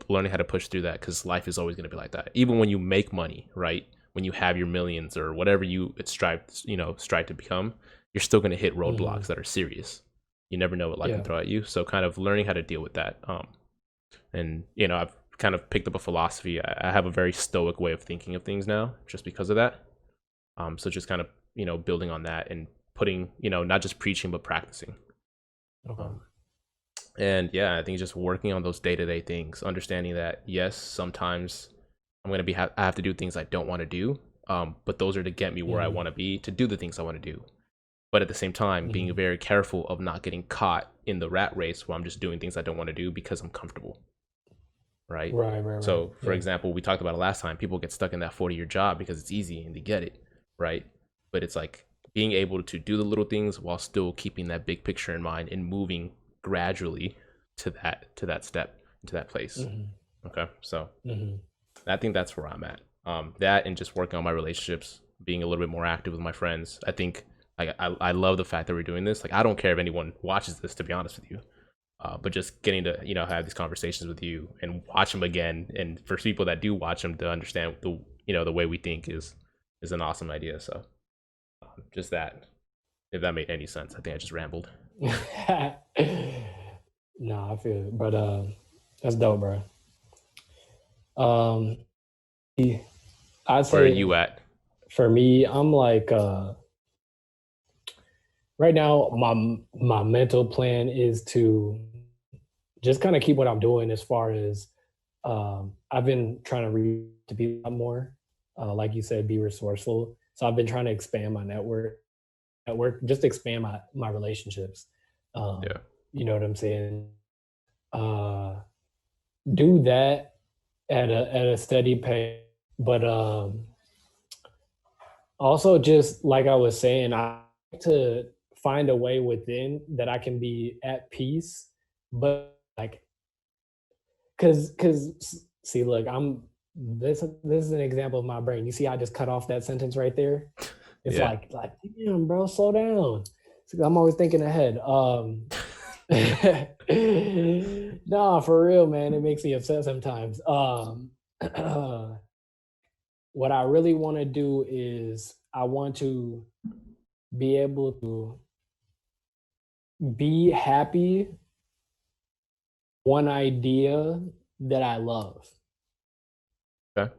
Speaker 1: learning how to push through that, because life is always going to be like that. Even when you make money, right? When you have your millions or whatever you strive to become, you're still going to hit roadblocks that are serious. You never know what life can throw at you. So kind of learning how to deal with that. And I've kind of picked up a philosophy. I have a very stoic way of thinking of things now, just because of that. So just kind of building on that and putting not just preaching but practicing.
Speaker 2: Okay.
Speaker 1: And yeah, I think just working on those day-to-day things, understanding that yes, sometimes I have to do things I don't want to do, but those are to get me where I want to be, to do the things I want to do. But at the same time, being very careful of not getting caught in the rat race where I'm just doing things I don't want to do because I'm comfortable. Right. So, for example, we talked about it last time. People get stuck in that 40-year job because it's easy and they get it. Right. But it's like being able to do the little things while still keeping that big picture in mind and moving gradually to that step, to that place. Okay. So I think that's where I'm at. That and just working on my relationships, being a little bit more active with my friends. I think I love the fact that we're doing this. Like, I don't care if anyone watches this, to be honest with you. But just getting to have these conversations with you and watch them again, and for people that do watch them to understand the way we think is an awesome idea. So just that, if that made any sense. I think I just rambled.
Speaker 2: No, I feel it, but that's dope, bro. I'd say,
Speaker 1: where are you at?
Speaker 2: For me, I'm like right now, my mental plan is to just kind of keep what I'm doing, as far as I've been trying to read to be a lot more, like you said, be resourceful. So I've been trying to expand my network, just expand my relationships. You know what I'm saying? Do that at a steady pace, but also, just like I was saying, I like to find a way within that I can be at peace, but like, cause see, look, this is an example of my brain. You see how I just cut off that sentence right there? It's like damn, bro, slow down. I'm always thinking ahead. Nah, for real, man, it makes me upset sometimes. What I really want to do is I want to be able to be happy one idea that I love.
Speaker 1: Okay.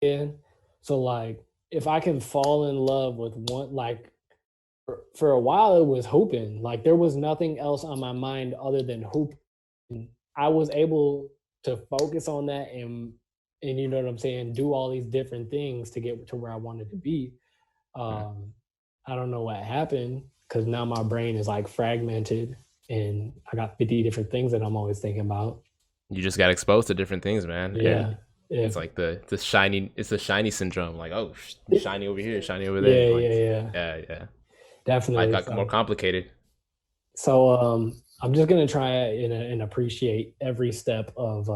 Speaker 2: And so, like, if I can fall in love with one, like, for a while it was hooping. Like, there was nothing else on my mind other than hooping. I was able to focus on that and you know what I'm saying, do all these different things to get to where I wanted to be. I don't know what happened, because now my brain is like fragmented and I got 50 different things that I'm always thinking about.
Speaker 1: You just got exposed to different things, man.
Speaker 2: Yeah.
Speaker 1: It's like the shiny syndrome. Like, oh, shiny over here, shiny over there. Yeah.
Speaker 2: Definitely.
Speaker 1: Life got more complicated.
Speaker 2: So I'm just gonna try and appreciate every step of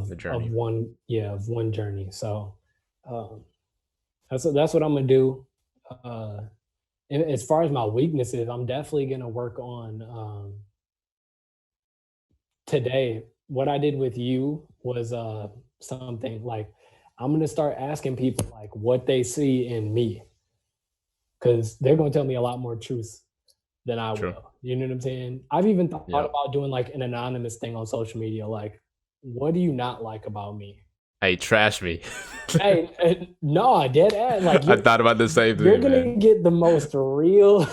Speaker 2: the journey. of one journey. So that's what I'm gonna do. And as far as my weaknesses, I'm definitely gonna work on today. What I did with you was something like, I'm gonna start asking people like what they see in me, because they're gonna tell me a lot more truth than I will. You know what I'm saying? I've even thought about doing like an anonymous thing on social media, like, what do you not like about me?
Speaker 1: Hey, trash me.
Speaker 2: No, dead ass. Like,
Speaker 1: I thought about the same thing.
Speaker 2: You're gonna get the most real,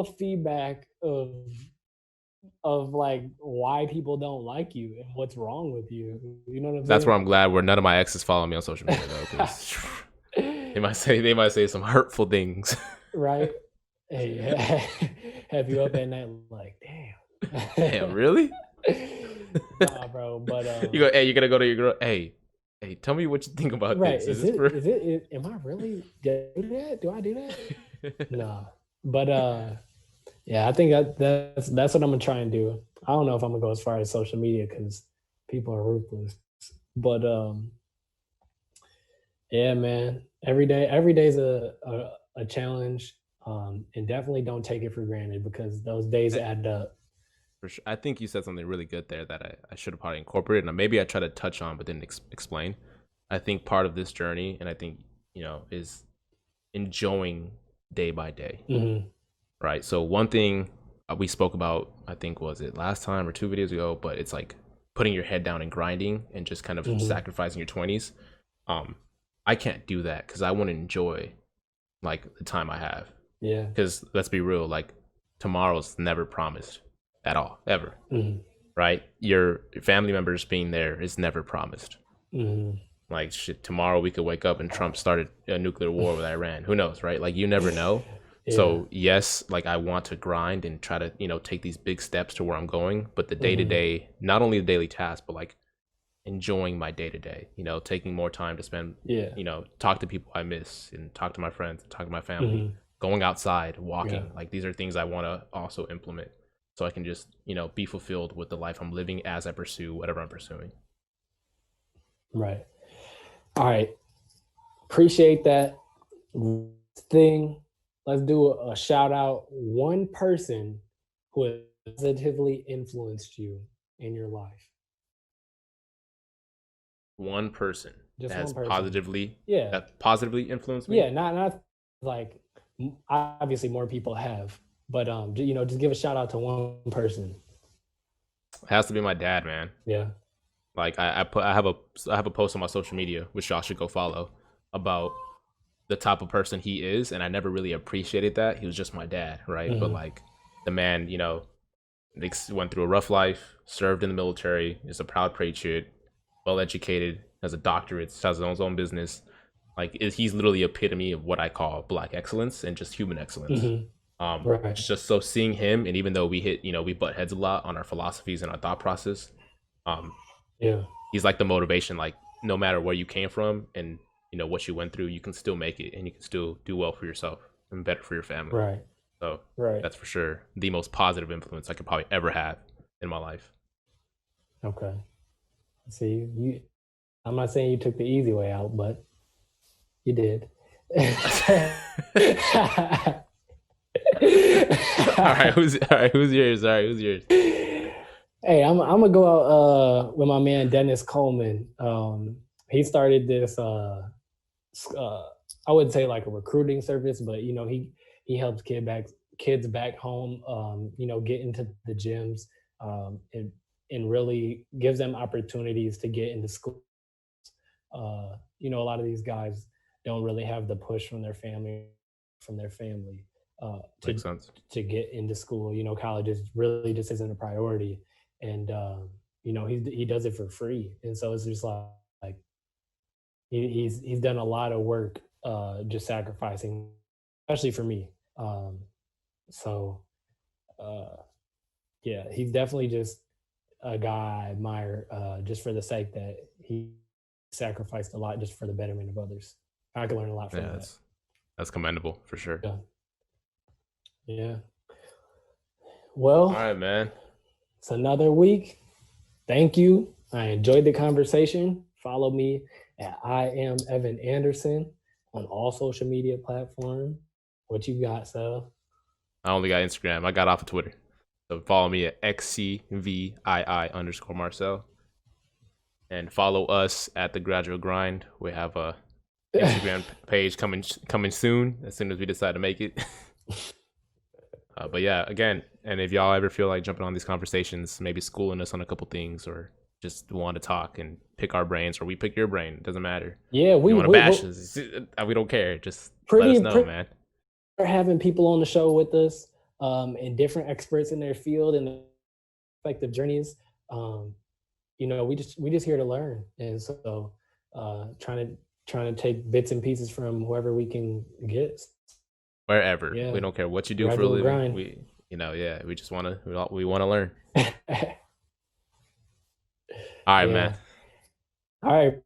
Speaker 2: feedback of like why people don't like you and what's wrong with you. You know what I'm saying?
Speaker 1: That's where I'm glad where none of my exes follow me on social media, though, because they might say some hurtful things.
Speaker 2: Right? Hey, have you up at night like,
Speaker 1: damn, really?
Speaker 2: Nah, bro. But
Speaker 1: you're gonna go to your girl. Hey, tell me what you think about this.
Speaker 2: Is it? Am I really do that? Do I do that? No. But yeah, I think that's what I'm gonna try and do. I don't know if I'm gonna go as far as social media, because people are ruthless. But yeah, man. Every day's a challenge. And definitely don't take it for granted, because those days add up.
Speaker 1: For sure. I think you said something really good there that I should have probably incorporated, and maybe I tried to touch on but didn't explain. I think part of this journey, and I think is enjoying day by day, right? So one thing we spoke about, I think was it last time or 2 videos ago, but it's like putting your head down and grinding and just kind of sacrificing your 20s. I can't do that because I want to enjoy like the time I have.
Speaker 2: Yeah.
Speaker 1: Because let's be real, like tomorrow's never promised at all, ever. Right? Your family members being there is never promised. Like shit, tomorrow we could wake up and Trump started a nuclear war with Iran. Who knows, right? Like you never know. So yes, like I want to grind and try to, take these big steps to where I'm going, but the day to day, not only the daily tasks, but like enjoying my day to day, taking more time to spend, talk to people I miss and talk to my friends, and talk to my family, going outside, walking. Like these are things I want to also implement so I can just, be fulfilled with the life I'm living as I pursue whatever I'm pursuing.
Speaker 2: Right. All right. Appreciate that thing. Let's do a shout out. One person who has positively influenced you in your life.
Speaker 1: One person
Speaker 2: Just
Speaker 1: that has
Speaker 2: one person.
Speaker 1: positively influenced me.
Speaker 2: Yeah, not like obviously more people have, but just give a shout out to one person.
Speaker 1: It has to be my dad, man.
Speaker 2: Yeah.
Speaker 1: Like I have a post on my social media, which y'all should go follow, about the type of person he is, and I never really appreciated that. He was just my dad, right? But like the man, went through a rough life, served in the military, is a proud patriot, well educated, has a doctorate, has his own business. Like he's literally epitome of what I call Black excellence and just human excellence.
Speaker 2: Right.
Speaker 1: Just so seeing him, and even though we butt heads a lot on our philosophies and our thought process, he's like the motivation. Like no matter where you came from and what you went through, you can still make it and you can still do well for yourself and better for your family.
Speaker 2: Right.
Speaker 1: So that's for sure the most positive influence I could probably ever have in my life.
Speaker 2: Okay. See, I'm not saying you took the easy way out, but you did.
Speaker 1: All right, who's yours?
Speaker 2: Hey, I'm gonna go out with my man Dennis Coleman. He started this I wouldn't say like a recruiting service, but he helps kids back home get into the gyms and really gives them opportunities to get into school. A lot of these guys don't really have the push from their family
Speaker 1: Makes sense.
Speaker 2: to get into school. College really just isn't a priority, and he does it for free, and so it's just like he's done a lot of work just sacrificing, especially for me. He's definitely just a guy I admire just for the sake that he sacrificed a lot just for the betterment of others. I can learn a lot from that.
Speaker 1: That's commendable for sure.
Speaker 2: Yeah. Well,
Speaker 1: all right, man.
Speaker 2: It's another week. Thank you. I enjoyed the conversation. Follow me at I am Evan Anderson on all social media platforms. What you got, Sel?
Speaker 1: I only got Instagram. I got off of Twitter. So follow me at XCVII_Marcel. And follow us at the Gradual Grind. We have a Instagram page coming soon as we decide to make it. But yeah, again, and if y'all ever feel like jumping on these conversations, maybe schooling us on a couple things, or just want to talk and pick our brains, or we pick your brain, it doesn't matter.
Speaker 2: Yeah, we
Speaker 1: want to bash us. We don't care. Just let us know, man.
Speaker 2: We're having people on the show with us, and different experts in their field and their respective journeys. We just here to learn, and so trying to take bits and pieces from whoever we can get.
Speaker 1: Wherever. We don't care what you do
Speaker 2: Gradual
Speaker 1: for a living.
Speaker 2: Grind.
Speaker 1: We just want to learn. All right, man.
Speaker 2: All right.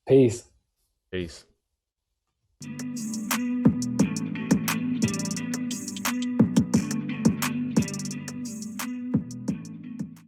Speaker 2: Peace.
Speaker 1: Peace.